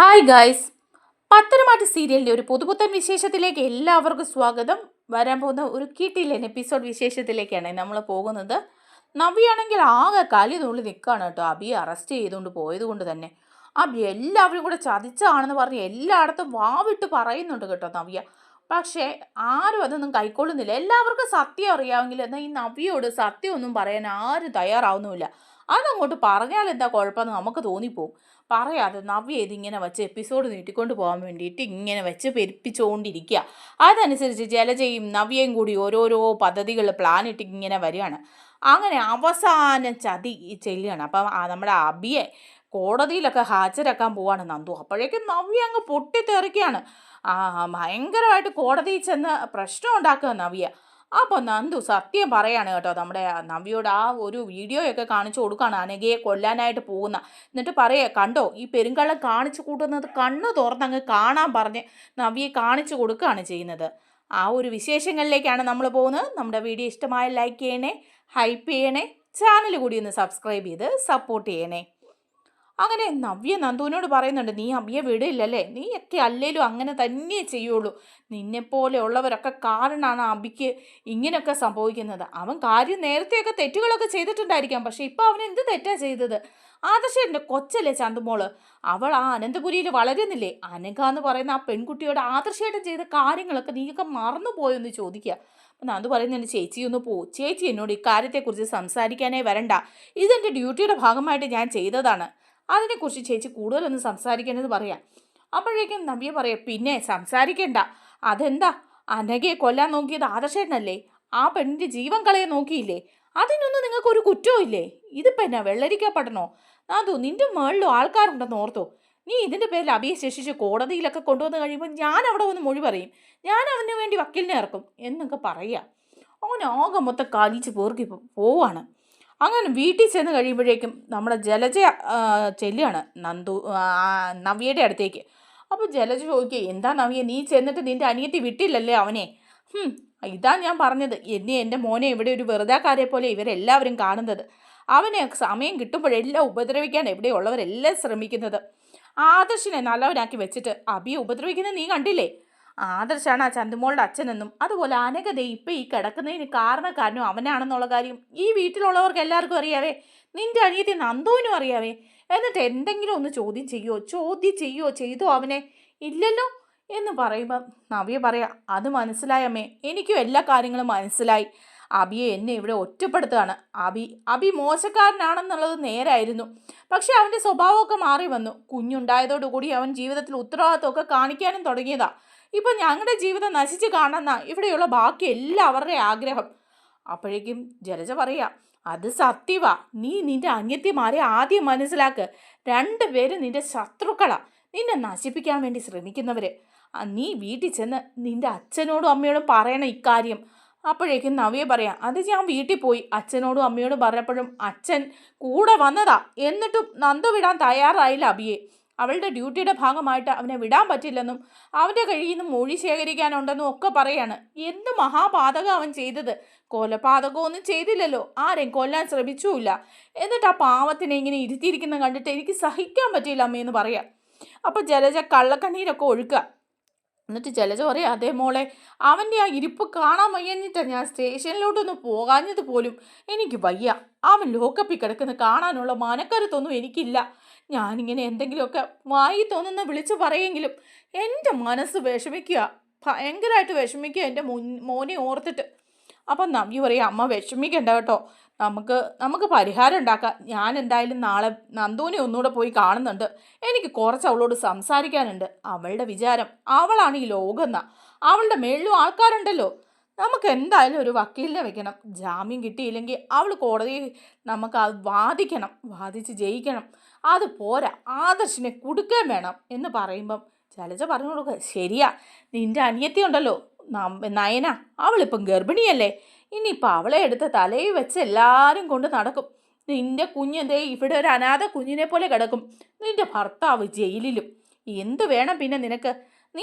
Hi guys, Patharamattu സീരിയലിൻ്റെ ഒരു പുതുപുത്തൻ വിശേഷത്തിലേക്ക് എല്ലാവർക്കും സ്വാഗതം. വരാൻ പോകുന്ന ഒരു കിട്ടിയില്ലേൻ എപ്പിസോഡ് വിശേഷത്തിലേക്കാണ് നമ്മൾ പോകുന്നത്. നവ്യാണെങ്കിൽ ആകെ കലി നുള്ളി നിൽക്കുകയാണ് കേട്ടോ. അബിയെ അറസ്റ്റ് ചെയ്തുകൊണ്ട് പോയത് കൊണ്ട് തന്നെ അബി എല്ലാവരും കൂടെ ചതിച്ചാണെന്ന് പറഞ്ഞ് എല്ലായിടത്തും വാവിട്ട് പറയുന്നുണ്ട് കേട്ടോ നവ്യ. പക്ഷേ ആരും അതൊന്നും കൈക്കൊള്ളുന്നില്ല. എല്ലാവർക്കും സത്യം അറിയാമെങ്കിൽ എന്നാൽ ഈ നവ്യയോട് സത്യമൊന്നും പറയാൻ ആരും തയ്യാറാവുന്നുമില്ല. അതങ്ങോട്ട് പറഞ്ഞാൽ എന്താ കുഴപ്പമെന്ന് നമുക്ക് തോന്നിപ്പോവും. പറയാതെ നവ്യ ഇതിങ്ങനെ വെച്ച് എപ്പിസോഡ് നീട്ടിക്കൊണ്ട് പോകാൻ വേണ്ടിയിട്ട് ഇങ്ങനെ വെച്ച് പെരുപ്പിച്ചുകൊണ്ടിരിക്കുക. അതനുസരിച്ച് ജലജയും നവ്യയും കൂടി ഓരോരോ പദ്ധതികൾ പ്ലാൻ ഇട്ട് ഇങ്ങനെ വരികയാണ്. അങ്ങനെ അവസാനം ചതി ചെല്ലുകയാണ്. അപ്പം നമ്മുടെ അബിയെ കോടതിയിലൊക്കെ ഹാജരാക്കാൻ പോവാണ് നന്ദു. അപ്പോഴേക്കും നവ്യ അങ്ങ് പൊട്ടിത്തെറിക്കുകയാണ്. ഭയങ്കരമായിട്ട് കോടതിയിൽ ചെന്ന് പ്രശ്നം ഉണ്ടാക്കുക നവ്യ. അപ്പോൾ നന്ദു സത്യം പറയാണ് കേട്ടോ. നമ്മുടെ നവ്യയോട് ആ ഒരു വീഡിയോയൊക്കെ കാണിച്ചു കൊടുക്കുകയാണ്, അനഘയെ കൊല്ലാനായിട്ട് പോകുന്ന. എന്നിട്ട് പറയേ, കണ്ടോ ഈ പെരുങ്കള്ളം കാണിച്ചു കൂട്ടുന്നത്, കണ്ണു തുറന്നങ്ങ് കാണാൻ പറഞ്ഞ് നവ്യയെ കാണിച്ചു കൊടുക്കുകയാണ് ചെയ്യുന്നത്. ആ ഒരു വിശേഷങ്ങളിലേക്കാണ് നമ്മൾ പോകുന്നത്. നമ്മുടെ വീഡിയോ ഇഷ്ടമായ ലൈക്ക് ചെയ്യണേ, ഹൈപ്പ് ചെയ്യണേ, ചാനൽ കൂടി ഒന്ന് സബ്സ്ക്രൈബ് ചെയ്ത് സപ്പോർട്ട് ചെയ്യണേ. അങ്ങനെ നവ്യ നന്ദുവിനോട് പറയുന്നുണ്ട്, നീ അബിയെ വിടില്ലല്ലേ, നീയൊക്കെ അല്ലേലും അങ്ങനെ തന്നെ ചെയ്യുള്ളൂ. നിന്നെപ്പോലെ ഉള്ളവരൊക്കെ കാരണമാണ് അബിക്ക് ഇങ്ങനെയൊക്കെ സംഭവിക്കുന്നത്. അവൻ കാര്യം നേരത്തെയൊക്കെ തെറ്റുകളൊക്കെ ചെയ്തിട്ടുണ്ടായിരിക്കാം, പക്ഷെ ഇപ്പം അവൻ എന്ത് തെറ്റാ ചെയ്തത്? ആദർശേട്ടൻ്റെ കൊച്ചല്ലേ ചന്തുമോള്, അവൾ ആ അനന്തപുരിയിൽ വളരുന്നില്ലേ? അനഘ എന്ന് പറയുന്ന ആ പെൺകുട്ടിയോട് ആദർശേട്ടൻ ചെയ്ത കാര്യങ്ങളൊക്കെ നീയൊക്കെ മറന്നു പോയെന്ന് ചോദിക്കുക. അപ്പം നന്ദു പറയുന്നുണ്ട്, ചേച്ചി ഒന്ന് പോവും, ചേച്ചി എന്നോട് ഇക്കാര്യത്തെക്കുറിച്ച് സംസാരിക്കാനേ വരണ്ട. ഇതെൻ്റെ ഡ്യൂട്ടിയുടെ ഭാഗമായിട്ട് ഞാൻ ചെയ്തതാണ്. അതിനെക്കുറിച്ച് ചേച്ചി കൂടുതലൊന്നും സംസാരിക്കണമെന്ന് പറയാം. അപ്പോഴേക്കും നവ്യ പറയാം, പിന്നെ സംസാരിക്കണ്ട. അതെന്താ, അനഘയെ കൊല്ലാൻ നോക്കിയത് ആദർശേട്ടനല്ലേ? ആ പെണ്ണിൻ്റെ ജീവൻ കളയാൻ നോക്കിയില്ലേ? അതിനൊന്നും നിങ്ങൾക്കൊരു കുറ്റവും ഇല്ലേ? ഇതിപ്പോൾ എന്നാ വെള്ളരിക്കപ്പെടണോ? അതോ നിൻ്റെ മുകളിലും ആൾക്കാരുണ്ടെന്ന് ഓർത്തോ? നീ ഇതിൻ്റെ പേരിൽ അബിയെ ശിക്ഷിച്ച് കോടതിയിലൊക്കെ കൊണ്ടുവന്ന് കഴിയുമ്പോൾ ഞാൻ അവിടെ വന്ന് മൊഴി പറയും, ഞാൻ അവന് വേണ്ടി വക്കീലിനെ ഇറക്കും എന്നൊക്കെ പറയുക. അവൻ ആകെ മൊത്തം കാലിച്ച് പേർക്ക് പോവാണ്. അങ്ങനെ വീട്ടിൽ ചെന്ന് കഴിയുമ്പോഴേക്കും നമ്മുടെ ജലജ ചെല്ലുകയാണ് നവ്യയുടെ അടുത്തേക്ക്. അപ്പോൾ ജലജ ചോദിക്കുക, എന്താ നവ്യ, നീ ചെന്നിട്ട് നിൻ്റെ അനിയത്തി വിട്ടില്ലല്ലേ അവനെ? ഇതാ ഞാൻ പറഞ്ഞത്, എൻ്റെ മോനെ ഇവിടെ ഒരു വെറുതാക്കാരെ പോലെ ഇവരെല്ലാവരും കാണുന്നത്. അവനെ സമയം കിട്ടുമ്പോഴെല്ലാം ഉപദ്രവിക്കാൻ എവിടെയുള്ളവരെല്ലാം ശ്രമിക്കുന്നത്. ആദർശിനെ നല്ലവനാക്കി വെച്ചിട്ട് അബിയെ ഉപദ്രവിക്കുന്നത് നീ കണ്ടില്ലേ? ആദർശാണ് ആ ചന്തുമോളുടെ അച്ഛനെന്നും അതുപോലെ അനഘത ഇപ്പം ഈ കിടക്കുന്നതിന് കാരണക്കാരനും അവനാണെന്നുള്ള കാര്യം ഈ വീട്ടിലുള്ളവർക്ക് എല്ലാവർക്കും അറിയാവേ. നിൻ്റെ അനിയത്തി നന്ദുവിനും അറിയാവേ. എന്നിട്ട് എന്തെങ്കിലും ഒന്ന് ചോദ്യം ചെയ്തോ അവനെ? ഇല്ലല്ലോ എന്ന് പറയുമ്പം നവ്യ പറയാം, അത് മനസ്സിലായമ്മേ, എനിക്കും എല്ലാ കാര്യങ്ങളും മനസ്സിലായി. അബിയെ എന്നെ ഇവിടെ ഒറ്റപ്പെടുത്തുകയാണ്. അബി മോശക്കാരനാണെന്നുള്ളത് നേരായിരുന്നു, പക്ഷെ അവൻ്റെ സ്വഭാവമൊക്കെ മാറി വന്നു. കുഞ്ഞുണ്ടായതോടുകൂടി അവൻ ജീവിതത്തിൽ ഉത്തരവാദിത്വമൊക്കെ കാണിക്കാനും തുടങ്ങിയതാ. ഇപ്പം ഞങ്ങളുടെ ജീവിതം നശിച്ച് കാണുന്ന ഇവിടെയുള്ള ബാക്കി എല്ലാവരുടെയും ആഗ്രഹം. അപ്പോഴേക്കും ജലജ പറയാ, അത് സത്യവാ. നീ നിൻ്റെ അനിയത്തിമാരെ ആദ്യം മനസ്സിലാക്ക്. രണ്ടുപേരും നിൻ്റെ ശത്രുക്കളാ, നിന്നെ നശിപ്പിക്കാൻ വേണ്ടി ശ്രമിക്കുന്നവർ. നീ വീട്ടിൽ ചെന്ന് നിൻ്റെ അച്ഛനോടും അമ്മയോടും പറയണം ഇക്കാര്യം. അപ്പോഴേക്കും നവ്യ പറയാം, അത് ഞാൻ വീട്ടിൽ പോയി അച്ഛനോടും അമ്മയോടും പറഞ്ഞപ്പോഴും അച്ഛൻ കൂടെ വന്നതാ. എന്നിട്ടും നന്ദു വിടാൻ തയ്യാറായില്ല അബിയെ. അവളുടെ ഡ്യൂട്ടിയുടെ ഭാഗമായിട്ട് അവനെ വിടാൻ പറ്റില്ലെന്നും അവൻ്റെ കയ്യിൽ നിന്ന് മൊഴി ശേഖരിക്കാനുണ്ടെന്നും ഒക്കെ പറയാണ്. എന്ത് മഹാപാതകം അവൻ ചെയ്തത്? കൊലപാതകമൊന്നും ചെയ്തില്ലല്ലോ, ആരെയും കൊല്ലാൻ ശ്രമിച്ചുമില്ല. എന്നിട്ട് ആ പാവത്തിനെ ഇങ്ങനെ ഇരുത്തിയിരിക്കുന്ന കണ്ടിട്ട് എനിക്ക് സഹിക്കാൻ പറ്റിയില്ല അമ്മയെന്ന് പറയാം. അപ്പോൾ ജലജ കള്ളക്കണ്ണീരൊക്കെ ഒഴുക്കുക. എന്നിട്ട് ജലജ പറയാം, അതേ മോളെ, അവൻ്റെ ആ ഇരിപ്പ് കാണാൻ വയ്യഞ്ഞിട്ടാണ് ഞാൻ സ്റ്റേഷനിലോട്ടൊന്ന് പോകാഞ്ഞത് പോലും. എനിക്ക് വയ്യ. അവൻ ലോക്കപ്പിൽ കിടക്കുന്ന കാണാനുള്ള മനക്കരുത്തൊന്നും എനിക്കില്ല. ഞാനിങ്ങനെ എന്തെങ്കിലുമൊക്കെ വായി തോന്നുന്ന വിളിച്ച് പറയെങ്കിലും എൻ്റെ മനസ്സ് വിഷമിക്കുക, ഭയങ്കരമായിട്ട് വിഷമിക്കുക എൻ്റെ മോനെ ഓർത്തിട്ട്. അപ്പം നവ്യ പറയാം, അമ്മ വിഷമിക്കണ്ട കേട്ടോ, നമുക്ക് പരിഹാരം ഉണ്ടാക്കാം. ഞാൻ എന്തായാലും നാളെ നന്ദുവിനെ ഒന്നുകൂടെ പോയി കാണുന്നുണ്ട്. എനിക്ക് കുറച്ച് അവളോട് സംസാരിക്കാനുണ്ട്. അവളുടെ വിചാരം അവളാണ് ഈ ലോകം എന്നാ. അവളുടെ മേളിലും ആൾക്കാരുണ്ടല്ലോ. നമുക്ക് എന്തായാലും ഒരു വക്കീലിനെ വെക്കണം. ജാമ്യം കിട്ടിയില്ലെങ്കിൽ അവൾ കോടതിയിൽ നമുക്ക് അത് വാദിച്ച് ജയിക്കണം. അത് പോരാ, ആദർശിനെ കൊടുക്കുകയും വേണം എന്ന് പറയുമ്പം ജലജ പറഞ്ഞു കൊടുക്കുക, ശരിയാ, നിൻ്റെ അനിയത്തി ഉണ്ടല്ലോ നയന, അവളിപ്പം ഗർഭിണിയല്ലേ. ഇനിയിപ്പോൾ അവളെ എടുത്ത് തലയിൽ വെച്ച് എല്ലാവരും കൊണ്ട് നടക്കും. നിൻ്റെ കുഞ്ഞെന്തേ ഇവിടെ ഒരു അനാഥ കുഞ്ഞിനെ പോലെ കിടക്കും. നിൻ്റെ ഭർത്താവ് ജയിലിലും. എന്ത് വേണം പിന്നെ നിനക്ക്?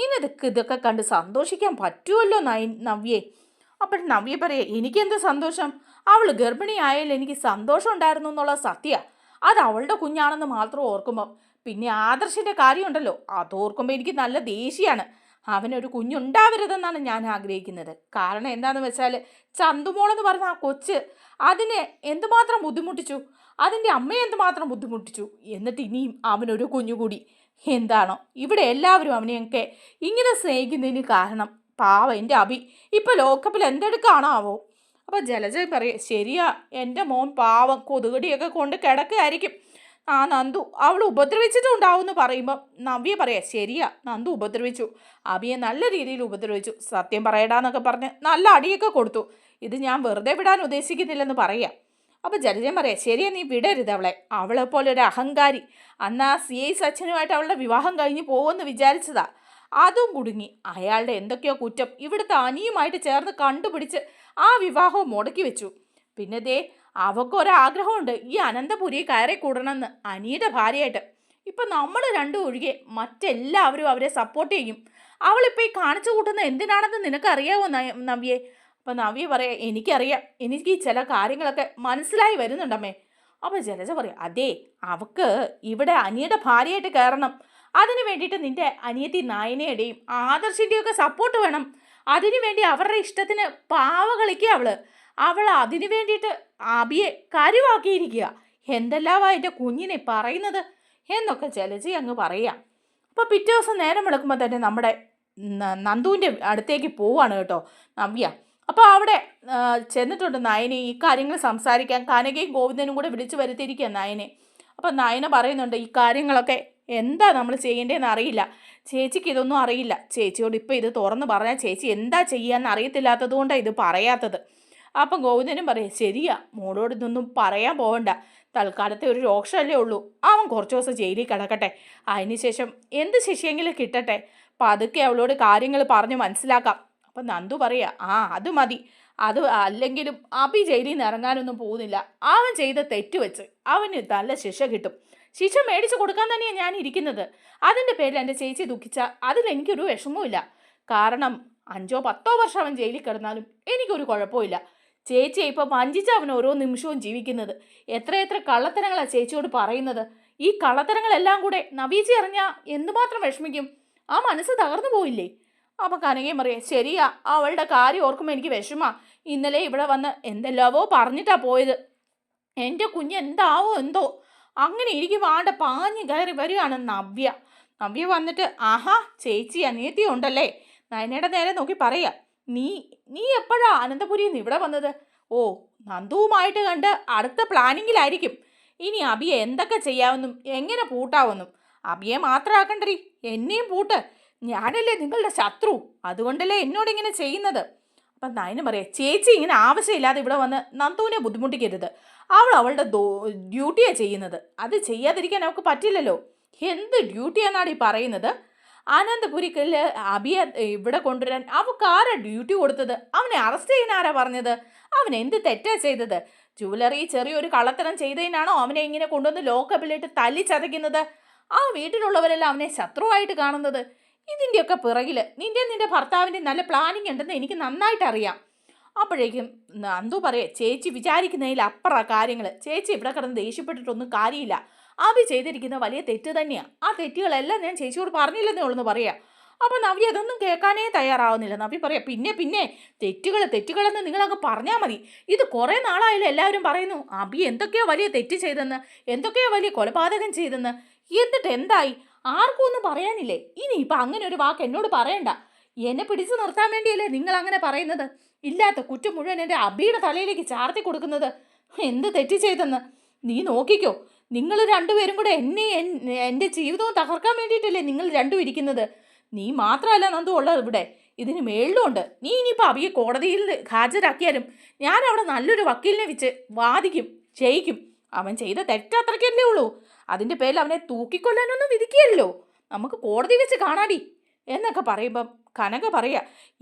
ഇതൊക്കെ കണ്ട് സന്തോഷിക്കാൻ പറ്റുമല്ലോ നവ്യേ. അപ്പോൾ നവ്യ പറയേ, എനിക്കെന്ത് സന്തോഷം? അവൾ ഗർഭിണിയായാലും എനിക്ക് സന്തോഷം ഉണ്ടായിരുന്നു എന്നുള്ള സത്യമാണ്. അത് അവളുടെ കുഞ്ഞാണെന്ന് മാത്രം ഓർക്കുമ്പം പിന്നെ ആദർശിൻ്റെ കാര്യമുണ്ടല്ലോ, അതോർക്കുമ്പോൾ എനിക്ക് നല്ല ദേഷ്യമാണ്. അവനൊരു കുഞ്ഞുണ്ടാവരുതെന്നാണ് ഞാൻ ആഗ്രഹിക്കുന്നത്. കാരണം എന്താണെന്ന് വെച്ചാൽ ചന്തുമോളെന്ന് പറഞ്ഞ ആ കൊച്ച് അതിനെ എന്തുമാത്രം ബുദ്ധിമുട്ടിച്ചു, അതിൻ്റെ അമ്മയെ എന്തുമാത്രം ബുദ്ധിമുട്ടിച്ചു. എന്നിട്ട് ഇനിയും അവനൊരു കുഞ്ഞുകൂടി. എന്താണോ ഇവിടെ എല്ലാവരും അവനെയൊക്കെ ഇങ്ങനെ സ്നേഹിക്കുന്നതിന് കാരണം. പാവം എൻ്റെ അഭി ഇപ്പം ലോക്കപ്പിൽ എന്തെടുക്കാണോ ആവോ. അപ്പോൾ ജലജ പറയും, ശരിയാ, എൻ്റെ മോൻ പാവം കൊതുകടിയൊക്കെ കൊണ്ട് കിടക്കുകയായിരിക്കും. ആ നന്ദു അവൾ ഉപദ്രവിച്ചിട്ടുണ്ടാവും എന്ന് പറയുമ്പം നവ്യ പറയാം, ശരിയാ, നന്ദു ഉപദ്രവിച്ചു, അഭിയെ നല്ല രീതിയിൽ ഉപദ്രവിച്ചു, സത്യം പറയടാന്നൊക്കെ പറഞ്ഞ് നല്ല അടിയൊക്കെ കൊടുത്തു. ഇത് ഞാൻ വെറുതെ വിടാൻ ഉദ്ദേശിക്കുന്നില്ലെന്ന് പറയാം. അപ്പോൾ ജലജൻ പറയാം, ശരിയാ, നീ വിടരുത് അവളെ. അവളെപ്പോലെ ഒരു അഹങ്കാരി. അന്ന് ആ CI സച്ചിനുമായിട്ട് അവളുടെ വിവാഹം കഴിഞ്ഞ് പോകുമെന്ന് വിചാരിച്ചതാ. അതും കുടുങ്ങി. അയാളുടെ എന്തൊക്കെയോ കുറ്റം ഇവിടുത്തെ അനിയുമായിട്ട് ചേർന്ന് കണ്ടുപിടിച്ച് ആ വിവാഹവും മുടക്കി വെച്ചു. പിന്നെ ദേ അവൾക്കൊരാഗ്രഹമുണ്ട്, ഈ അനന്തപുരി കയറി കൂടണമെന്ന് അനിയുടെ ഭാര്യയായിട്ട്. ഇപ്പം നമ്മൾ രണ്ടും ഒഴികെ മറ്റെല്ലാവരും അവരെ സപ്പോർട്ട് ചെയ്യും. അവളിപ്പോൾ ഈ കാണിച്ചു കൂട്ടുന്നത് എന്തിനാണെന്ന് നിനക്കറിയാവോ നവ്യെ? അപ്പം നവ്യ പറയാം, എനിക്കറിയാം, എനിക്ക് ചില കാര്യങ്ങളൊക്കെ മനസ്സിലായി വരുന്നുണ്ടമ്മേ. അപ്പോൾ ജലജ പറയാം, അതെ, അവൾക്ക് ഇവിടെ അനിയുടെ ഭാര്യയായിട്ട് കയറണം. അതിന് വേണ്ടിയിട്ട് നിൻ്റെ അനിയത്തി നായനയുടെയും ആദർശിൻ്റെയൊക്കെ സപ്പോർട്ട് വേണം. അതിനു വേണ്ടി അവരുടെ ഇഷ്ടത്തിന് പാവ കളിക്കുക അവൾ അതിനു വേണ്ടിയിട്ട് അബിയെ കരുവാക്കിയിരിക്കുക. എന്തെല്ലാമാ എൻ്റെ കുഞ്ഞിനെ പറയുന്നത് എന്നൊക്കെ ജലജ അങ്ങ് പറയാം. അപ്പോൾ പിറ്റേ ദിവസം നേരം വിളക്കുമ്പോൾ തന്നെ നമ്മുടെ നന്ദുവിൻ്റെ അടുത്തേക്ക് പോവാണ് കേട്ടോ നവ്യ. അപ്പോൾ അവിടെ ചെന്നിട്ടുണ്ട് നയനെ ഈ കാര്യങ്ങൾ സംസാരിക്കാൻ. കനകയും ഗോവിന്ദനും കൂടെ വിളിച്ചു വരുത്തിയിരിക്കുക നയനെ. അപ്പോൾ നയന പറയുന്നുണ്ട്, ഈ കാര്യങ്ങളൊക്കെ എന്താ നമ്മൾ ചെയ്യേണ്ടതെന്ന് അറിയില്ല, ചേച്ചിക്ക് ഇതൊന്നും അറിയില്ല. ചേച്ചിയോട് ഇപ്പോൾ ഇത് തുറന്ന് പറഞ്ഞാൽ ചേച്ചി എന്താ ചെയ്യാമെന്ന് അറിയത്തില്ലാത്തത് കൊണ്ടാണ് ഇത് പറയാത്തത്. അപ്പം ഗോവിന്ദനും പറയും, ശരിയാ, മോളോട് ഇതൊന്നും പറയാൻ പോകണ്ട, തൽക്കാലത്തെ ഒരു രോക്ഷമല്ലേ ഉള്ളൂ, അവൻ കുറച്ച് ദിവസം ജയിലിൽ കിടക്കട്ടെ, അതിനുശേഷം എന്ത് ശിക്ഷയെങ്കിലും കിട്ടട്ടെ, പതുക്കെ അവളോട് കാര്യങ്ങൾ പറഞ്ഞ് മനസ്സിലാക്കാം. അപ്പം നന്ദു പറയാ, അത് മതി, അത് അല്ലെങ്കിലും അഭി ജയിലിൽ നിന്ന് ഇറങ്ങാനൊന്നും പോകുന്നില്ല. അവൻ ചെയ്ത തെറ്റ് വെച്ച് അവന് നല്ല ശിക്ഷ കിട്ടും. ശിക്ഷ മേടിച്ച് കൊടുക്കാൻ തന്നെയാണ് ഞാൻ ഇരിക്കുന്നത്. അതിൻ്റെ പേരിൽ എൻ്റെ ചേച്ചി ദുഃഖിച്ചാൽ അതിലെനിക്കൊരു വിഷമവുമില്ല. കാരണം 5-10 വർഷം അവൻ ജയിലിൽ കിടന്നാലും എനിക്കൊരു കുഴപ്പമില്ല. ചേച്ചിയെ ഇപ്പം വഞ്ചിച്ച് അവൻ ഓരോ നിമിഷവും ജീവിക്കുന്നത്. എത്രയെത്ര കള്ളത്തരങ്ങളാണ് ചേച്ചിയോട് പറയുന്നത്. ഈ കള്ളത്തരങ്ങളെല്ലാം കൂടെ നവീച്ചി അറിഞ്ഞാൽ എന്തുമാത്രം വിഷമിക്കും, ആ മനസ്സ് തകർന്നു പോയില്ലേ. അപ്പം കനകയും പറയാം, ശരിയാ, അവളുടെ കാര്യം ഓർക്കുമ്പോൾ എനിക്ക് വിഷമാ. ഇന്നലെ ഇവിടെ വന്ന് എന്തെല്ലാവോ പറഞ്ഞിട്ടാ പോയത്. എൻ്റെ കുഞ്ഞ് എന്താവോ എന്തോ. അങ്ങനെ ഇരിക്കും ആടെ പാഞ്ഞ് കയറി വരികയാണ് നവ്യ വന്നിട്ട്, ആഹാ, ചേച്ചി അനിയത്തി ഉണ്ടല്ലേ. നയനയുടെ നേരെ നോക്കി പറയാ, നീ എപ്പോഴാ അനന്തപുരിയിൽ നിന്ന് ഇവിടെ വന്നത്? ഓ, നന്ദുവുമായിട്ട് കണ്ട് അടുത്ത പ്ലാനിങ്ങിലായിരിക്കും. ഇനി അബിയെ എന്തൊക്കെ ചെയ്യാമെന്നും എങ്ങനെ പൂട്ടാവെന്നും. അബിയെ മാത്രമാക്കണ്ടേ, എന്നെയും പൂട്ട്. ഞാനല്ലേ നിങ്ങളുടെ ശത്രു, അതുകൊണ്ടല്ലേ എന്നോടിങ്ങനെ ചെയ്യുന്നത്. അപ്പം നയന പറയാം, ചേച്ചി ഇങ്ങനെ ആവശ്യമില്ലാതെ ഇവിടെ വന്ന് നന്ദുവിനെ ബുദ്ധിമുട്ടിക്കരുത്. അവളുടെ ഡ്യൂട്ടിയാണ് ചെയ്യുന്നത്, അത് ചെയ്യാതിരിക്കാൻ അവൾക്ക് പറ്റില്ലല്ലോ. എന്ത് ഡ്യൂട്ടിയാണെന്നാണ് ഈ പറയുന്നത്? അനന്തപുരിക്കൽ അബിയെ ഇവിടെ കൊണ്ടുവരാൻ അവൾക്ക് ആരാ ഡ്യൂട്ടി കൊടുത്തത്? അവനെ അറസ്റ്റ് ചെയ്യാൻ ആരാ പറഞ്ഞത്? അവൻ എന്ത് തെറ്റാ ചെയ്തത്? ജുവലറി ചെറിയൊരു കള്ളത്തരം ചെയ്തതിനാണോ അവനെ ഇങ്ങനെ കൊണ്ടുവന്ന് ലോക്കപ്പിലിട്ട് തല്ലിച്ചതയ്ക്കുന്നത്? ആ വീട്ടിലുള്ളവരെല്ലാം അവനെ ശത്രുവായിട്ട് കാണുന്നത്? ഇതിൻ്റെയൊക്കെ പിറകിൽ നിൻ്റെ ഭർത്താവിൻ്റെ നല്ല പ്ലാനിങ് ഉണ്ടെന്ന് എനിക്ക് നന്നായിട്ട് അറിയാം. അപ്പോഴേക്കും നന്ദു പറയേ, ചേച്ചി വിചാരിക്കുന്നതിൽ അപ്പുറം കാര്യങ്ങൾ. ചേച്ചി ഇവിടെ കിടന്ന് ദേഷ്യപ്പെട്ടിട്ടൊന്നും കാര്യമില്ല. അഭി ചെയ്തിരിക്കുന്ന വലിയ തെറ്റ് തന്നെയാണ്. ആ തെറ്റുകളെല്ലാം ഞാൻ ചേച്ചിയോട് പറഞ്ഞില്ലെന്നേ ഉള്ളൂ എന്ന് പറയാം. അപ്പോൾ നവ്യ അതൊന്നും കേൾക്കാനേ തയ്യാറാവുന്നില്ല. നവ്യ പറയാം, പിന്നെ തെറ്റുകളെന്ന് നിങ്ങളങ്ങ് പറഞ്ഞാൽ മതി. ഇത് കുറേ നാളായാലും എല്ലാവരും പറയുന്നു അഭി എന്തൊക്കെയോ വലിയ തെറ്റ് ചെയ്തെന്ന്, എന്തൊക്കെയോ വലിയ കൊലപാതകം ചെയ്തെന്ന്. എന്നിട്ട് എന്തായി? ആർക്കും ഒന്നും പറയാനില്ലേ? ഇനിയിപ്പോൾ അങ്ങനെ ഒരു വാക്ക് എന്നോട് പറയണ്ട. എന്നെ പിടിച്ചു നിർത്താൻ വേണ്ടിയല്ലേ നിങ്ങൾ അങ്ങനെ പറയുന്നത്? ഇല്ലാത്ത കുറ്റം മുഴുവൻ എൻ്റെ അബിയുടെ തലയിലേക്ക് ചാർത്തി കൊടുക്കുന്നത്. എന്ത് തെറ്റ് ചെയ്തെന്ന് നീ നോക്കിക്കോ. നിങ്ങൾ രണ്ടുപേരും കൂടെ എൻ്റെ ജീവിതവും തകർക്കാൻ വേണ്ടിയിട്ടല്ലേ നിങ്ങൾ രണ്ടും ഇരിക്കുന്നത്. നീ മാത്രമല്ല നന്ദു ഉള്ളത് ഇവിടെ, ഇതിന് മേളിലുണ്ട്. നീ ഇനിയിപ്പോൾ അബിയെ കോടതിയിൽ ഹാജരാക്കിയാലും ഞാൻ അവിടെ നല്ലൊരു വക്കീലിനെ വെച്ച് വാദിക്കും, ജയിക്കും. അവൻ ചെയ്ത തെറ്റത്രയ്ക്കല്ലേ ഉള്ളൂ. അതിൻ്റെ പേരിൽ അവനെ തൂക്കിക്കൊല്ലാനൊന്നും വിധിക്കുകയല്ലോ. നമുക്ക് കോടതി വെച്ച് കാണാടി എന്നൊക്കെ പറയുമ്പം കനക പറയാ,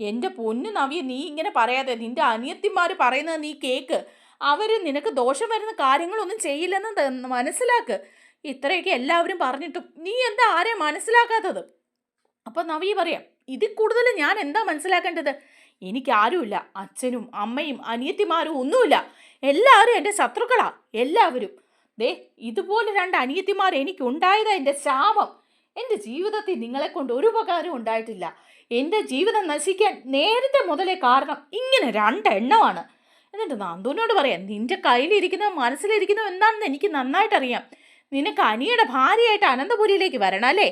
എൻ്റെ പൊന്നു നവ്യ, നീ ഇങ്ങനെ പറയാതെ നിൻ്റെ അനിയത്തിമാർ പറയുന്നത് നീ കേക്ക്. അവർ നിനക്ക് ദോഷം വരുന്ന കാര്യങ്ങളൊന്നും ചെയ്യില്ലെന്ന് മനസ്സിലാക്ക്. ഇത്രയൊക്കെ എല്ലാവരും പറഞ്ഞിട്ടും നീ എന്താ ആരെയും മനസ്സിലാക്കാത്തത്? അപ്പം നവ്യ പറയാം, ഇതിൽ കൂടുതൽ ഞാൻ എന്താ മനസ്സിലാക്കേണ്ടത്? എനിക്കാരുമില്ല, അച്ഛനും അമ്മയും അനിയത്തിമാരും ഒന്നുമില്ല. എല്ലാവരും എൻ്റെ ശത്രുക്കളാ. എല്ലാവരും ദേ ഇതുപോലെ രണ്ട് അനിയത്തിമാർ എനിക്കുണ്ടായതാ എൻ്റെ ശാപം. എൻ്റെ ജീവിതത്തിൽ നിങ്ങളെ കൊണ്ട് ഒരു ഉപകാരം ഉണ്ടായിട്ടില്ല. എൻ്റെ ജീവിതം നശിക്കാൻ നേരത്തെ മുതലേ കാരണം ഇങ്ങനെ രണ്ടെണ്ണമാണ്. എന്നിട്ട് നന്ദുവിനോട് പറയാം, നിന്റെ കയ്യിലിരിക്കുന്നതും മനസ്സിലിരിക്കുന്നതും എന്താണെന്ന് എനിക്ക് നന്നായിട്ടറിയാം. നിനക്ക് അനിയുടെ ഭാര്യയായിട്ട് അനന്തപുരിയിലേക്ക് വരണം അല്ലേ?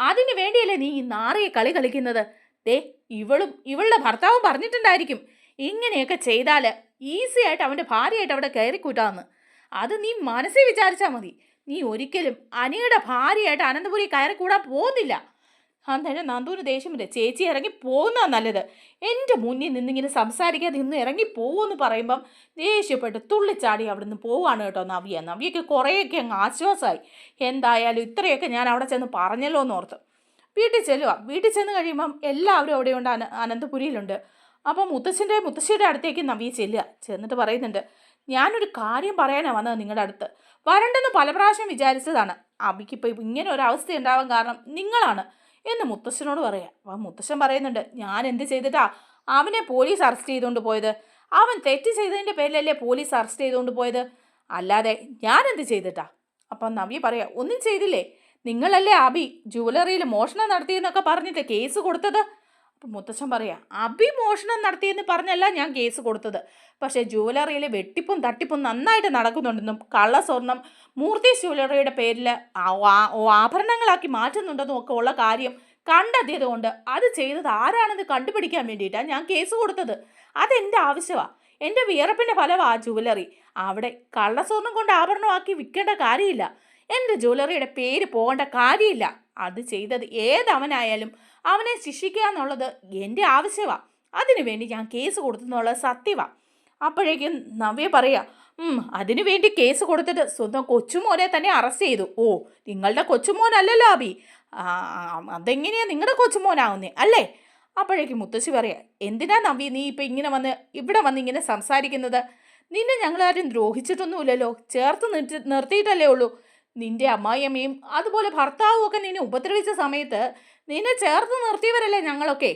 അതിന് വേണ്ടിയല്ലേ നീ ഈ നാറിയെ കളി കളിക്കുന്നത്? ദേ ഇവളുടെ ഭർത്താവും പറഞ്ഞിട്ടുണ്ടായിരിക്കും ഇങ്ങനെയൊക്കെ ചെയ്താൽ ഈസി ആയിട്ട് അവൻ്റെ ഭാര്യയായിട്ട് അവിടെ കയറിക്കൂട്ടാന്ന്. അത് നീ മനസ്സിൽ വിചാരിച്ചാൽ മതി. നീ ഒരിക്കലും അനിയുടെ ഭാര്യയായിട്ട് അനന്തപുരി കയറിക്കൂടാൻ പോകുന്നില്ല. അന്നേരം നന്ദുവിന് ദേഷ്യം വരെ, ചേച്ചി ഇറങ്ങി പോകുന്നതാണ് നല്ലത്. എൻ്റെ മുന്നിൽ നിന്നിങ്ങനെ സംസാരിക്കാതെ ഇന്ന് ഇറങ്ങി പോകുമെന്ന് പറയുമ്പം ദേഷ്യപ്പെട്ട് തുള്ളിച്ചാടി അവിടെ നിന്ന് പോവാണ് കേട്ടോ നവ്യയ്ക്ക് കുറേയൊക്കെ അങ്ങ് ആശ്വാസമായി. എന്തായാലും ഇത്രയൊക്കെ ഞാൻ അവിടെ ചെന്ന് പറഞ്ഞല്ലോ എന്നോർത്ത് വീട്ടിൽ ചെല്ലുക. വീട്ടിൽ ചെന്ന് കഴിയുമ്പം എല്ലാവരും അവിടെയുണ്ട്, അനന്തപുരിയിലുണ്ട്. അപ്പം മുത്തശ്ശിയുടെ അടുത്തേക്ക് നവ്യ ചെന്നിട്ട് പറയുന്നുണ്ട്, ഞാനൊരു കാര്യം പറയാനാണ് വന്നത് നിങ്ങളുടെ അടുത്ത്. വരണ്ടെന്ന് പല പ്രാവശ്യം വിചാരിച്ചതാണ്. അബിക്കിപ്പോൾ ഇങ്ങനെ ഒരു അവസ്ഥ ഉണ്ടാവാൻ കാരണം നിങ്ങളാണ് എന്ന് മുത്തശ്ശനോട് പറയാം. അപ്പം മുത്തശ്ശൻ പറയുന്നുണ്ട്, ഞാൻ എന്ത് ചെയ്തിട്ടാ അവനെ പോലീസ് അറസ്റ്റ് ചെയ്തുകൊണ്ട് പോയത്? അവൻ തെറ്റ് ചെയ്തതിൻ്റെ പേരിലല്ലേ പോലീസ് അറസ്റ്റ് ചെയ്തുകൊണ്ട് പോയത്, അല്ലാതെ ഞാൻ എന്ത് ചെയ്തിട്ടാ? അപ്പം നവ്യ പറയാം, ഒന്നും ചെയ്തില്ലേ. നിങ്ങളല്ലേ അബി ജുവലറിയിൽ മോഷണം നടത്തിയെന്നൊക്കെ പറഞ്ഞിട്ട് കേസ് കൊടുത്തത്? അപ്പം മുത്തശ്ശൻ പറയാം, അബി മോഷണം നടത്തിയെന്ന് പറഞ്ഞല്ല ഞാൻ കേസ് കൊടുത്തത്. പക്ഷേ ജുവലറിയിലെ വെട്ടിപ്പും തട്ടിപ്പും നന്നായിട്ട് നടക്കുന്നുണ്ടെന്നും കള്ളസ്വർണം മൂർത്തി ജുവലറിയുടെ പേരിൽ ആഭരണങ്ങളാക്കി മാറ്റുന്നുണ്ടെന്നും ഒക്കെ ഉള്ള കാര്യം കണ്ടെത്തിയത് കൊണ്ട് അത് ചെയ്തത് ആരാണെന്ന് കണ്ടുപിടിക്കാൻ വേണ്ടിയിട്ടാണ് ഞാൻ കേസ് കൊടുത്തത്. അതെൻ്റെ ആവശ്യമാണ്. എൻ്റെ വിയർപ്പിൻ്റെ ഫലമാണ് ആ ജുവലറി. അവിടെ കള്ളസ്വർണം കൊണ്ട് ആഭരണമാക്കി വിൽക്കേണ്ട കാര്യമില്ല. എൻ്റെ ജ്വല്ലറിയുടെ പേര് പോകേണ്ട കാര്യമില്ല. അത് ചെയ്തത് ഏതവനായാലും അവനെ ശിക്ഷിക്കുക എന്നുള്ളത് എൻ്റെ ആവശ്യമാണ്. അതിനുവേണ്ടി ഞാൻ കേസ് കൊടുത്തെന്നുള്ളത് സത്യമാണ്. അപ്പോഴേക്കും നവ്യ പറയാം, അതിനു വേണ്ടി കേസ് കൊടുത്തിട്ട് സ്വന്തം കൊച്ചുമോനെ തന്നെ അറസ്റ്റ് ചെയ്തു. ഓ, നിങ്ങളുടെ കൊച്ചുമോനല്ലല്ലോ അബി, അതെങ്ങനെയാണ് നിങ്ങളുടെ കൊച്ചുമോനാവുന്നേ അല്ലേ? അപ്പോഴേക്കും മുത്തശ്ശി പറയാം, എന്തിനാ നവ്യ നീ ഇപ്പം ഇവിടെ വന്ന് ഇങ്ങനെ സംസാരിക്കുന്നത്? നിന്നെ ഞങ്ങളാരും ദ്രോഹിച്ചിട്ടൊന്നുമില്ലല്ലോ, ചേർത്ത് നിർത്തിയിട്ടല്ലേ ഉള്ളൂ. നിന്റെ അമ്മായിയമ്മയും അതുപോലെ ഭർത്താവും ഒക്കെ നിന്നെ ഉപദ്രവിച്ച സമയത്ത് നിന്നെ ചേർത്ത് നിർത്തിയവരല്ലേ ഞങ്ങളൊക്കെ.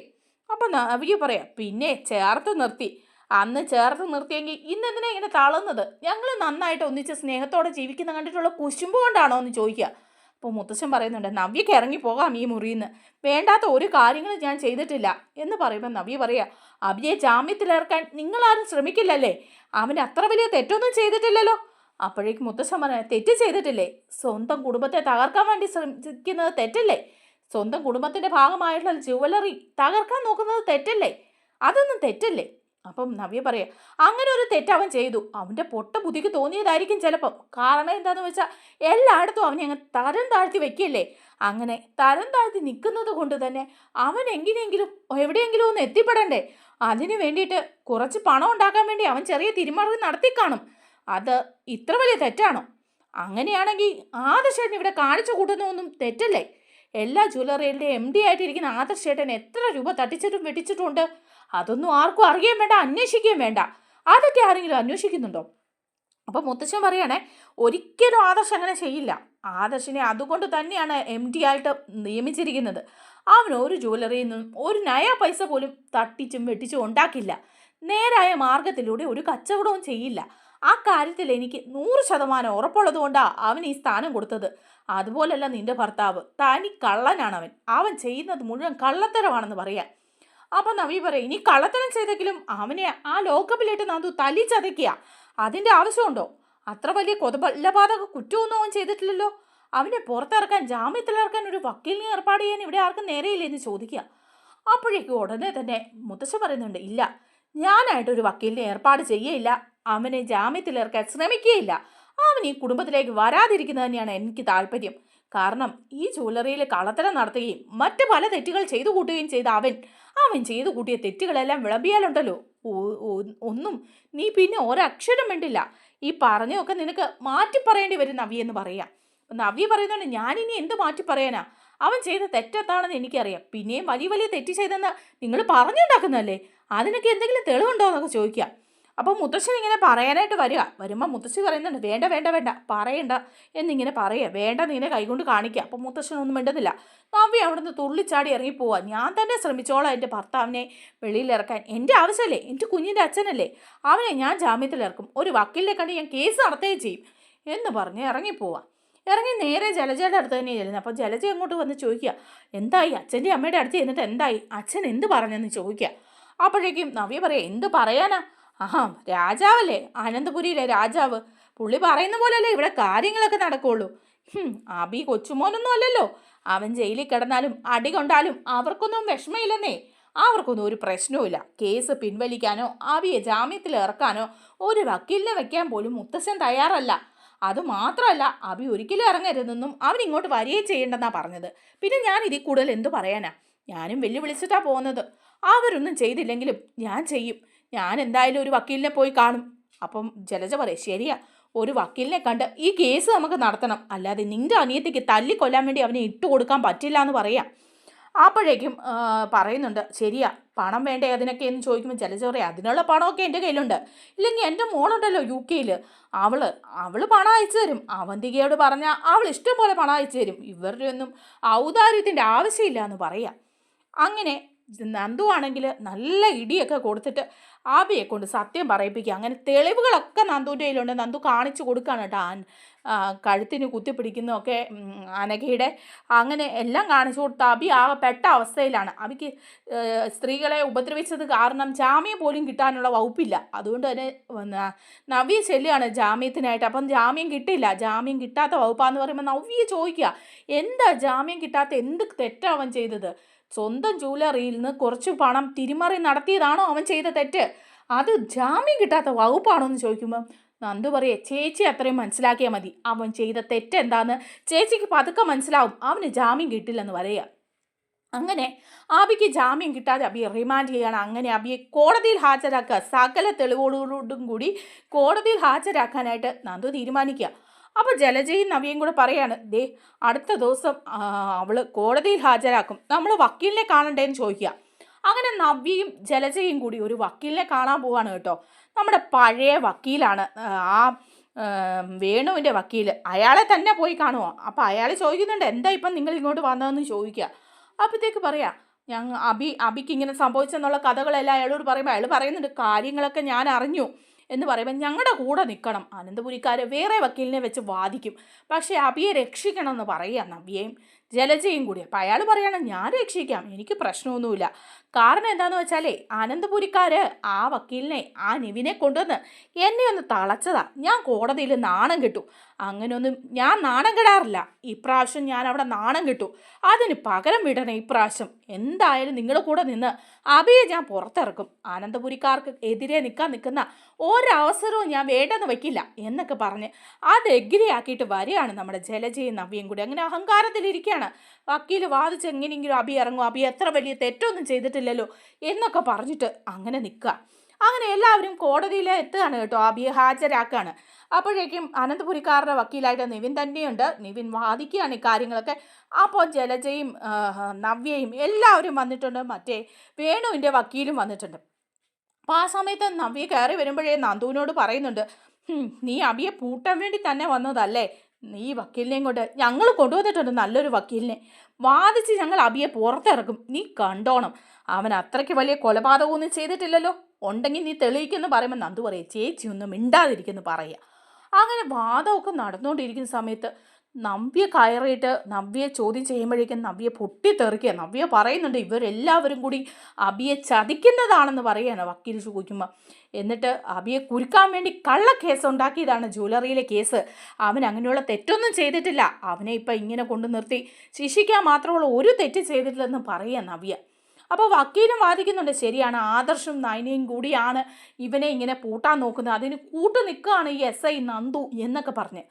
അപ്പം നവ്യ പറയാം, പിന്നെ ചേർത്ത് നിർത്തി. അന്ന് ചേർത്ത് നിർത്തിയെങ്കിൽ ഇന്നെന്തിനാ ഇങ്ങനെ തളർന്നത്? ഞങ്ങൾ നന്നായിട്ട് ഒന്നിച്ച് സ്നേഹത്തോടെ ജീവിക്കുന്ന കണ്ടിട്ടുള്ള കുശുമ്പ് കൊണ്ടാണോ എന്ന് ചോദിക്കുക. അപ്പോൾ മുത്തശ്ശൻ പറയുന്നുണ്ട്, നവ്യക്ക് ഇറങ്ങിപ്പോകാം ഈ മുറിയിൽ നിന്ന്. വേണ്ടാത്ത ഒരു കാര്യങ്ങളും ഞാൻ ചെയ്തിട്ടില്ല എന്ന് പറയുമ്പോൾ നവ്യ പറയാം, അബിയെ ജാമ്യത്തിലിറക്കാൻ നിങ്ങളാരും ശ്രമിക്കില്ലല്ലേ? അവൻ അത്ര വലിയ തെറ്റൊന്നും ചെയ്തിട്ടില്ലല്ലോ. അപ്പോഴേക്കും മുത്തശ്ശൻ പറയാം, തെറ്റ് ചെയ്തിട്ടില്ലേ? സ്വന്തം കുടുംബത്തെ തകർക്കാൻ വേണ്ടി ശ്രമിക്കുന്നത് തെറ്റല്ലേ? സ്വന്തം കുടുംബത്തിൻ്റെ ഭാഗമായിട്ടുള്ള ജുവലറി തകർക്കാൻ നോക്കുന്നത് തെറ്റല്ലേ? അതൊന്നും തെറ്റല്ലേ? അപ്പം നവ്യ പറയാം, അങ്ങനെ ഒരു തെറ്റ് അവൻ ചെയ്തു. അവൻ്റെ പൊട്ട ബുദ്ധിക്ക് തോന്നിയതായിരിക്കും ചിലപ്പം. കാരണം എന്താണെന്ന് വെച്ചാൽ എല്ലായിടത്തും അവനെ അങ്ങ് തരം താഴ്ത്തി വെക്കില്ലേ. അങ്ങനെ തരം താഴ്ത്തി നിൽക്കുന്നത് കൊണ്ട് തന്നെ അവൻ എങ്ങനെയെങ്കിലും എവിടെയെങ്കിലും ഒന്ന് എത്തിപ്പെടണ്ടേ? അതിന് വേണ്ടിയിട്ട് കുറച്ച് പണം ഉണ്ടാക്കാൻ വേണ്ടി അവൻ ചെറിയ തിരിമറി നടത്തി കാണും. അത് ഇത്ര വലിയ തെറ്റാണോ? അങ്ങനെയാണെങ്കിൽ ആദർശേട്ടൻ ഇവിടെ കാണിച്ചു കൂട്ടുന്നതൊന്നും തെറ്റല്ലേ? എല്ലാ ജ്വല്ലറിയുടെ MD ആയിട്ടിരിക്കുന്ന ആദർശേട്ടൻ എത്ര രൂപ തട്ടിച്ചിട്ടും വെട്ടിച്ചിട്ടുണ്ട്? അതൊന്നും ആർക്കും അറിയാൻ വേണ്ട, അന്വേഷിക്കുകയും വേണ്ട. അതൊക്കെ ആരെങ്കിലും അന്വേഷിക്കുന്നുണ്ടോ? അപ്പം മുത്തശ്ശൻ പറയുകയാണെ, ഒരിക്കലും ആദർശ് അങ്ങനെ ചെയ്യില്ല. ആദർശിനെ അതുകൊണ്ട് തന്നെയാണ് MD ആയിട്ട് നിയമിച്ചിരിക്കുന്നത്. അവൻ ഒരു ജ്വല്ലറിയിൽ നിന്നും ഒരു നയ പൈസ പോലും തട്ടിച്ചും വെട്ടിച്ചും ഉണ്ടാക്കില്ല. നേരായ മാർഗത്തിലൂടെ ഒരു കച്ചവടവും ചെയ്യില്ല. ആ കാര്യത്തിൽ എനിക്ക് 100% ഉറപ്പുള്ളത് കൊണ്ടാണ് അവൻ ഈ സ്ഥാനം കൊടുത്തത്. അതുപോലല്ല നിന്റെ ഭർത്താവ്, തനി കള്ളനാണ് അവൻ ചെയ്യുന്നത് മുഴുവൻ കള്ളത്തരമാണെന്ന് പറയാം. അപ്പം നവ്യ പറയും, ഇനി കള്ളത്തരം ചെയ്തെങ്കിലും അവനെ ആ ലോക്കപ്പിലിട്ട് നന്ദു തല്ലി ചതയ്ക്കുക. അതിൻ്റെ ആവശ്യമുണ്ടോ? അത്ര വലിയ കൊലപാതക കുറ്റമൊന്നും അവൻ ചെയ്തിട്ടില്ലല്ലോ. അവനെ പുറത്തിറക്കാൻ ജാമ്യത്തിലിറക്കാൻ ഒരു വക്കീലിനെ ഏർപ്പാട് ചെയ്യാൻ ഇവിടെ ആർക്കും നേരെയില്ലെന്ന് ചോദിക്കുക. അപ്പോഴേക്കും ഉടനെ തന്നെ മുത്തശ്ശൻ പറയുന്നുണ്ട്, ഇല്ല, ഞാനായിട്ടൊരു വക്കീലിനെ ഏർപ്പാട് ചെയ്യയില്ല. അവനെ ജാമ്യത്തിലിറക്കാൻ ശ്രമിക്കുകയില്ല. അവൻ ഈ കുടുംബത്തിലേക്ക് വരാതിരിക്കുന്നത് തന്നെയാണ് എനിക്ക് താല്പര്യം. കാരണം ഈ ജ്വല്ലറിയിൽ കള്ളത്തരം നടത്തുകയും മറ്റ് പല തെറ്റുകൾ ചെയ്തു കൂട്ടുകയും ചെയ്ത അവൻ ചെയ്തു കൂട്ടിയ തെറ്റുകളെല്ലാം വിളമ്പിയാലുണ്ടല്ലോ, ഒന്നും നീ പിന്നെ ഒരക്ഷരം വേണ്ടില്ല. ഈ പറഞ്ഞൊക്കെ നിനക്ക് മാറ്റി പറയേണ്ടി വരും നവ്യ എന്ന് പറയാം. നവ്യ പറയുന്നുണ്ട്, ഞാനിനി എന്ത് മാറ്റി പറയാനാ? അവൻ ചെയ്ത തെറ്റെത്താണെന്ന് എനിക്കറിയാം. പിന്നെയും വലിയ വലിയ തെറ്റ് ചെയ്തെന്ന് നിങ്ങൾ പറഞ്ഞുണ്ടാക്കുന്നതല്ലേ? അതിനൊക്കെ എന്തെങ്കിലും തെളിവുണ്ടോ എന്നൊക്കെ ചോദിക്കുക. അപ്പോൾ മുത്തശ്ശൻ ഇങ്ങനെ പറയാനായിട്ട് വരുമ്പോൾ മുത്തശ്ശി പറയുന്നുണ്ട്, വേണ്ട വേണ്ട വേണ്ട പറയണ്ട എന്നിങ്ങനെ പറയുക. വേണ്ട നിന്നെ കൈകൊണ്ട് കാണിക്കുക. അപ്പോൾ മുത്തശ്ശനൊന്നും മിണ്ടുന്നില്ല. നവ്യ അവിടെ നിന്ന് തുള്ളിച്ചാടി ഇറങ്ങിപ്പോവുക. ഞാൻ തന്നെ ശ്രമിച്ചോളാം എൻ്റെ ഭർത്താവിനെ വെളിയിലിറക്കാൻ. എൻ്റെ ആവശ്യമല്ലേ? എൻ്റെ കുഞ്ഞിൻ്റെ അച്ഛനല്ലേ? അവനെ ഞാൻ ജാമ്യത്തിലിറക്കും. ഒരു വക്കീലിനെ കണ്ട് ഞാൻ കേസ് നടത്തുകയും ചെയ്യും എന്ന് പറഞ്ഞ് ഇറങ്ങിപ്പോവാം. ഇറങ്ങി നേരെ ജലജയുടെ അടുത്ത് തന്നെ ചെല്ലുന്നത്. അപ്പോൾ ജലജ അങ്ങോട്ട് വന്ന് ചോദിക്കുക, എന്തായി അച്ഛൻ്റെ അമ്മയുടെ അടുത്ത് ചെന്നിട്ട് എന്തായി, അച്ഛൻ എന്ത് പറഞ്ഞെന്ന് ചോദിക്കുക. അപ്പോഴേക്കും നവ്യ പറയാം, എന്ത് പറയാനാ, രാജാവല്ലേ, അനന്തപുരിയിലെ രാജാവ്, പുള്ളി പറയുന്ന പോലെയല്ലേ ഇവിടെ കാര്യങ്ങളൊക്കെ നടക്കുള്ളൂ. അബി കൊച്ചുമോനൊന്നും അല്ലല്ലോ, അവൻ ജയിലിൽ കിടന്നാലും അടി കൊണ്ടാലും അവർക്കൊന്നും വിഷമമില്ലെന്നേ, അവർക്കൊന്നും ഒരു പ്രശ്നവുമില്ല. കേസ് പിൻവലിക്കാനോ അബിയെ ജാമ്യത്തിൽ ഇറക്കാനോ ഒരു വക്കീലിനെ വെക്കാൻ പോലും മുത്തശ്ശൻ തയ്യാറല്ല. അതുമാത്രമല്ല, അബി ഒരിക്കലും ഇറങ്ങരുതെന്നും അവൻ ഇങ്ങോട്ട് വരികയും ചെയ്യേണ്ടെന്നാ പറഞ്ഞത്. പിന്നെ ഞാൻ ഇതിൽ കൂടുതൽ എന്തു പറയാനാ, ഞാനും വെല്ലുവിളിച്ചിട്ടാ പോകുന്നത്. അവരൊന്നും ചെയ്തില്ലെങ്കിലും ഞാൻ ചെയ്യും. ഞാൻ എന്തായാലും ഒരു വക്കീലിനെ പോയി കാണും. അപ്പം ജലജ പറയും, ശരിയാ, ഒരു വക്കീലിനെ കണ്ട് ഈ കേസ് നമുക്ക് നടത്തണം, അല്ലാതെ നിന്റെ അനിയത്തിക്ക് തല്ലിക്കൊല്ലാൻ വേണ്ടി അവനെ ഇട്ട് കൊടുക്കാൻ പറ്റില്ല എന്ന് പറയാം. അപ്പോഴേക്കും പറയുന്നുണ്ട്, ശരിയാ, പണം വേണ്ടേ അതിനൊക്കെ എന്ന് ചോദിക്കുമ്പോൾ ജലജ പറയാം, അതിനുള്ള പണമൊക്കെ എൻ്റെ കയ്യിലുണ്ട്. ഇല്ലെങ്കിൽ എൻ്റെ മോളുണ്ടല്ലോ UK-യിൽ, അവള് പണം അയച്ചു തരും. അവന്തികയോട് പറഞ്ഞാൽ അവൾ ഇഷ്ടം പോലെ പണം അയച്ചു തരും. ഇവരുടെ ഒന്നും ഔദാര്യത്തിൻ്റെ ആവശ്യമില്ല എന്ന് പറയാം. അങ്ങനെ നന്ദു ആണെങ്കിൽ നല്ല ഇടിയൊക്കെ കൊടുത്തിട്ട് ആബിയെ കൊണ്ട് സത്യം പറയിപ്പിക്കുക. അങ്ങനെ തെളിവുകളൊക്കെ നന്ദുവിൻ്റെ കയ്യിലുണ്ട്. നന്ദു കാണിച്ചു കൊടുക്കുകയാണ് കേട്ടോ, കഴുത്തിന് കുത്തിപ്പിടിക്കുന്നതൊക്കെ അനഘയുടെ, അങ്ങനെ എല്ലാം കാണിച്ചു കൊടുത്ത് അബി ആകെ പെട്ട അവസ്ഥയിലാണ്. അബിക്ക് സ്ത്രീകളെ ഉപദ്രവിച്ചത് കാരണം ജാമ്യം പോലും കിട്ടാനുള്ള വകുപ്പില്ല. അതുകൊണ്ട് തന്നെ നവ്യ ചെല്ലുകയാണ് ജാമ്യത്തിനായിട്ട്. അപ്പം ജാമ്യം കിട്ടില്ല. ജാമ്യം കിട്ടാത്ത വകുപ്പാന്ന് പറയുമ്പോൾ നവ്യ ചോദിക്കുക, എന്താ ജാമ്യം കിട്ടാത്ത, എന്ത് തെറ്റാണ് അവൻ ചെയ്തത്? സ്വന്തം ജ്വല്ലറിയിൽ നിന്ന് കുറച്ച് പണം തിരിമറി നടത്തിയതാണോ അവൻ ചെയ്ത തെറ്റ്? അത് ജാമ്യം കിട്ടാത്ത വകുപ്പാണോ എന്ന് ചോദിക്കുമ്പം നന്ദു പറയേ, ചേച്ചി അത്രയും മനസ്സിലാക്കിയാൽ മതി, അവൻ ചെയ്ത തെറ്റെന്താന്ന് ചേച്ചിക്ക് പതുക്കെ മനസ്സിലാവും, അവന് ജാമ്യം കിട്ടില്ലെന്ന് പറയുക. അങ്ങനെ അബിക്ക് ജാമ്യം കിട്ടാതെ അബിയെ റിമാൻഡ് ചെയ്യുകയാണ്. അങ്ങനെ അബിയെ കോടതിയിൽ ഹാജരാക്കുക, സകല തെളിവുകളോടും കൂടി കോടതിയിൽ ഹാജരാക്കാനായിട്ട് നന്ദു തീരുമാനിക്കുക. അപ്പോൾ ജലജയും നവ്യയും കൂടെ പറയാണ്, ദേ അടുത്ത ദിവസം അവൾ കോടതിയിൽ ഹാജരാക്കും, നമ്മൾ വക്കീലിനെ കാണണ്ടേന്ന് ചോദിക്കുക. അങ്ങനെ നവ്യയും ജലജയും കൂടി ഒരു വക്കീലിനെ കാണാൻ പോവാണ് കേട്ടോ. നമ്മുടെ പഴയ വക്കീലാണ്, ആ വേണുവിൻ്റെ വക്കീൽ. അയാളെ തന്നെ പോയി കാണുമോ. അപ്പോൾ അയാൾ ചോദിക്കുന്നുണ്ട്, എന്താ ഇപ്പം നിങ്ങൾ ഇങ്ങോട്ട് വന്നതെന്ന് ചോദിക്കുക. അപ്പോഴത്തേക്ക് പറയാം, അബിക്ക് ഇങ്ങനെ സംഭവിച്ചെന്നുള്ള കഥകളെല്ലാം അയാളോട് പറയുമ്പോൾ അയാൾ പറയുന്നുണ്ട്, കാര്യങ്ങളൊക്കെ ഞാൻ അറിഞ്ഞു എന്ന് പറയുമ്പോൾ ഞങ്ങളുടെ കൂടെ നിൽക്കണം, അനന്തപുരിക്കാരെ വേറെ വക്കീലിനെ വെച്ച് വാദിക്കും, പക്ഷേ അബിയെ രക്ഷിക്കണം എന്ന് പറയുക നവ്യയും ജലജയും കൂടി. അപ്പം അയാൾ പറയണം, ഞാൻ രക്ഷിക്കാം, എനിക്ക് പ്രശ്നമൊന്നുമില്ല. കാരണം എന്താണെന്ന് വെച്ചാലേ, അനന്തപുരിക്കാര് ആ വക്കീലിനെ, ആ നിവിനെ കൊണ്ടുവന്ന് എന്നെ ഒന്ന് തളച്ചതാ. ഞാൻ കോടതിയിൽ നാണം കിട്ടു. അങ്ങനെയൊന്നും ഞാൻ നാണം കെടാറില്ല. ഇപ്രാവശ്യം ഞാൻ അവിടെ നാണം കിട്ടു. അതിന് പകരം വിടണേ ഇപ്രാവശ്യം. എന്തായാലും നിങ്ങളുടെ കൂടെ നിന്ന് അബിയെ ഞാൻ പുറത്തിറക്കും. അനന്തപുരിക്കാർക്ക് എതിരെ നിൽക്കുന്ന ഒരവസരവും ഞാൻ വേണ്ടെന്ന് വയ്ക്കില്ല എന്നൊക്കെ പറഞ്ഞ് അത് എഗ്രിയാക്കിയിട്ട് വരികയാണ് നമ്മുടെ ജലജയും നവ്യയും കൂടി. അങ്ങനെ അഹങ്കാരത്തിലിരിക്കുകയാണ്. വക്കീൽ വാദിച്ച് എങ്ങനെയെങ്കിലും അബി ഇറങ്ങും, അബി എത്ര വലിയ തെറ്റൊന്നും ചെയ്തിട്ടില്ലല്ലോ എന്നൊക്കെ പറഞ്ഞിട്ട് അങ്ങനെ നിൽക്കുക. അങ്ങനെ എല്ലാവരും കോടതിയിൽ എത്തുകയാണ് കേട്ടോ, അബിയെ ഹാജരാക്കുകയാണ്. അപ്പോഴേക്കും അനന്തപുരിക്കാരുടെ വക്കീലായിട്ട് നിവിൻ തന്നെയുണ്ട്. നിവിൻ വാദിക്കുകയാണ് ഈ കാര്യങ്ങളൊക്കെ. അപ്പോൾ ജലജയും നവ്യയും എല്ലാവരും വന്നിട്ടുണ്ട്. മറ്റേ വേണുവിൻ്റെ വക്കീലും വന്നിട്ടുണ്ട്. അപ്പോൾ ആ സമയത്ത് നവ്യ കയറി വരുമ്പോഴേ നന്ദുവിനോട് പറയുന്നുണ്ട്, നീ അബിയെ പൂട്ടാൻ വേണ്ടി തന്നെ വന്നതല്ലേ, നീ വക്കീലിനെയും കൊണ്ട് ഞങ്ങൾ കൊണ്ടുവന്നിട്ടുണ്ട്, നല്ലൊരു വക്കീലിനെ വാദിച്ച് ഞങ്ങൾ അബിയെ പുറത്തിറക്കും, നീ കണ്ടോണം. അവൻ അത്രയ്ക്ക് വലിയ കൊലപാതകമൊന്നും ചെയ്തിട്ടില്ലല്ലോ, ഉണ്ടെങ്കിൽ നീ തെളിയിക്കുമെന്ന് പറയുമ്പോൾ നന്ദു പറയുക, ചേച്ചി ഒന്നും മിണ്ടാതിരിക്കുന്നു പറയുക. അങ്ങനെ വാദമൊക്കെ നടന്നുകൊണ്ടിരിക്കുന്ന സമയത്ത് നവ്യ കയറിയിട്ട് നവ്യയെ ചോദ്യം ചെയ്യുമ്പോഴേക്കും നവ്യ പൊട്ടിത്തെറിക്കുക. നവ്യ പറയുന്നുണ്ട്, ഇവരെല്ലാവരും കൂടി അബിയെ ചതിക്കുന്നതാണെന്ന് പറയുകയാണ് വക്കീൽ ചോദിക്കുമ്പോൾ. എന്നിട്ട് അബിയെ കുരുക്കാൻ വേണ്ടി കള്ളക്കേസ് ഉണ്ടാക്കിയതാണ്, ജ്വല്ലറിയിലെ കേസ്. അവൻ അങ്ങനെയുള്ള തെറ്റൊന്നും ചെയ്തിട്ടില്ല, അവനെ ഇപ്പം ഇങ്ങനെ കൊണ്ടു നിർത്തി ശിക്ഷിക്കാൻ മാത്രമുള്ള ഒരു തെറ്റ് ചെയ്തിട്ടില്ലെന്ന് പറയുക നവ്യ. അപ്പോൾ വക്കീലും വാദിക്കുന്നുണ്ട്, ശരിയാണ്, ആദർശും നയനയും കൂടിയാണ് ഇവനെ ഇങ്ങനെ പൂട്ടാൻ നോക്കുന്നത്, അതിന് കൂട്ടു നിൽക്കുകയാണ് ഈ SI നന്ദു എന്നൊക്കെ പറഞ്ഞ്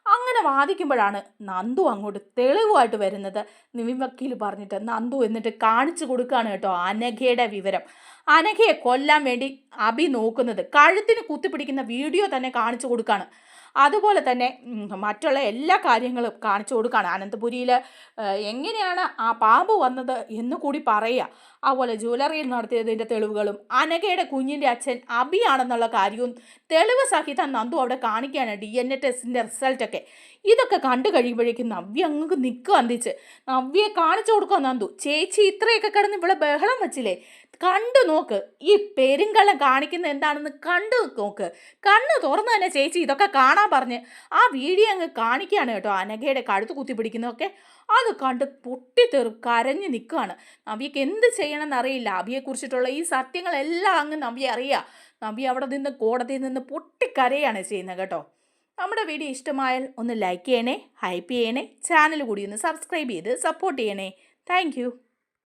അങ്ങനെ വാദിക്കുമ്പോഴാണ് നന്ദു അങ്ങോട്ട് തെളിവുമായിട്ട് വരുന്നത്. നിവിൻ വക്കീൽ പറഞ്ഞിട്ട് നന്ദു എന്നിട്ട് കാണിച്ചു കൊടുക്കുകയാണ് കേട്ടോ അനഘയുടെ വിവരം. അനഘയെ കൊല്ലാൻ വേണ്ടി അബി നോക്കുന്നത്, കഴുത്തിന് കുത്തിപ്പിടിക്കുന്ന വീഡിയോ തന്നെ കാണിച്ചു കൊടുക്കുകയാണ്. അതുപോലെ തന്നെ മറ്റുള്ള എല്ലാ കാര്യങ്ങളും കാണിച്ചു കൊടുക്കുകയാണ്. അനന്തപുരിയിൽ എങ്ങനെയാണ് ആ പാമ്പ് വന്നത് എന്ന് കൂടി പറയുക. അതുപോലെ ജ്വല്ലറിയിൽ നടത്തിയതിൻ്റെ തെളിവുകളും അനഘയുടെ കുഞ്ഞിൻ്റെ അച്ഛൻ അബിയാണെന്നുള്ള കാര്യവും തെളിവ് സഹിതം നന്ദു അവിടെ കാണിക്കുകയാണ്. DNA ടെസ്റ്റിൻ്റെ റിസൾട്ടൊക്കെ ഇതൊക്കെ കണ്ടു കഴിയുമ്പോഴേക്കും നവ്യ അങ്ങ് നിൽക്കുക അന്തിച്ച്. നവ്യയെ കാണിച്ചു കൊടുക്കുക നന്ദു. ചേച്ചി ഇത്രയൊക്കെ കിടന്ന് ഇവിടെ ബഹളം വെച്ചില്ലേ, കണ്ടു നോക്ക്, ഈ പെരുങ്കള്ളം കാണിക്കുന്ന എന്താണെന്ന് കണ്ടു നോക്ക്. കണ്ണ് തുറന്ന് തന്നെ ചേച്ചി ഇതൊക്കെ കാണാൻ പറഞ്ഞ് ആ വീഡിയോ അങ്ങ് കാണിക്കുകയാണ് കേട്ടോ. അനഘയുടെ കഴുത്ത് കുത്തിപ്പിടിക്കുന്നതൊക്കെ അത് കണ്ട് കരഞ്ഞ് നിൽക്കുകയാണ്. നവ്യക്ക് എന്ത് ചെയ്യണമെന്ന് അറിയില്ല. അഭിയെക്കുറിച്ചിട്ടുള്ള ഈ സത്യങ്ങളെല്ലാം അങ്ങ് നവ്യ അറിയുക. നവ്യ അവിടെ നിന്ന് കോടതിയിൽ നിന്ന് പൊട്ടിക്കരയാണ് ചെയ്യുന്നത് കേട്ടോ. നമ്മുടെ വീഡിയോ ഇഷ്ടമായാൽ ഒന്ന് ലൈക്ക് ചെയ്യണേ, ഹൈപ്പ് ചെയ്യണേ, ചാനൽ കൂടി ഒന്ന് സബ്സ്ക്രൈബ് ചെയ്ത് സപ്പോർട്ട് ചെയ്യണേ. താങ്ക്